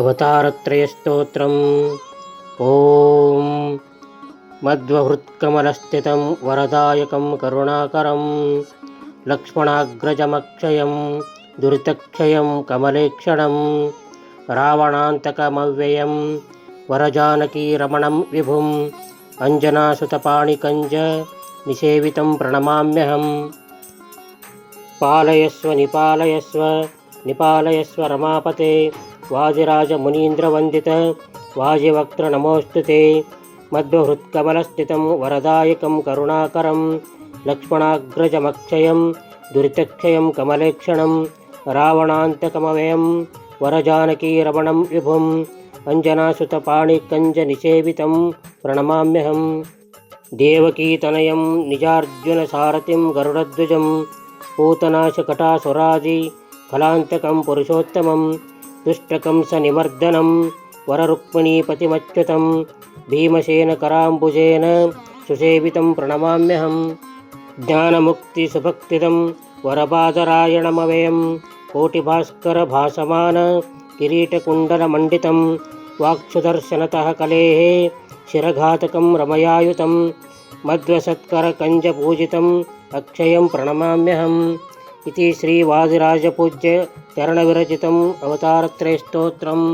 अवतारत्रयस्तोत्रम्। ॐ मध्वहृत्कमलस्थितं वरदायकं करुणाकरं लक्ष्मणाग्रजमक्षयं दुरितक्षयं कमलेक्षणं रावणान्तकमव्ययं वरजानकीरमणं विभुं अञ्जनासुतपाणिकञ्ज निसेवितं प्रणमाम्यहम्। पालयस्व निपालयस्व निपालयस्व रमापते वाजिराजमुनीन्द्रवन्दित वाजिवक्त्र नमोऽस्तु ते। मध्वहृत्कमलस्थितं वरदायकं करुणाकरं लक्ष्मणाग्रजमक्षयं दुरितक्षयं कमलेक्षणं रावणान्तकमव्ययं वरजानकीरमणं विभुम् अञ्जनासुतपाणिकञ्जनिसेवितं प्रणमाम्यहम्। देवकीतनयं निजार्जुनसारथिं गरुडध्वजं पूतनाशकटासुरादि फलान्तकं पुरुषोत्तमं दुष्टकंसनिमर्दनं वररुक्मिणीपतिमच्युतं भीमसेनकराम्बुजेन सुसेवितं प्रणमाम्यहम्। ज्ञानमुक्तिसुभक्तिदं वरबादरायणमव्ययं कोटिभास्करभासमान किरीटकुण्डलमण्डितं वाक्सुदर्शनतः कलेः शिरघातकं रमयायुतं मध्वसत्करकञ्जपूजितम् अक्षयं प्रणमाम्यहम्। इति श्रीवादिराजपूज्य चरणविरचितम् अवतारत्रयस्तोत्रम्।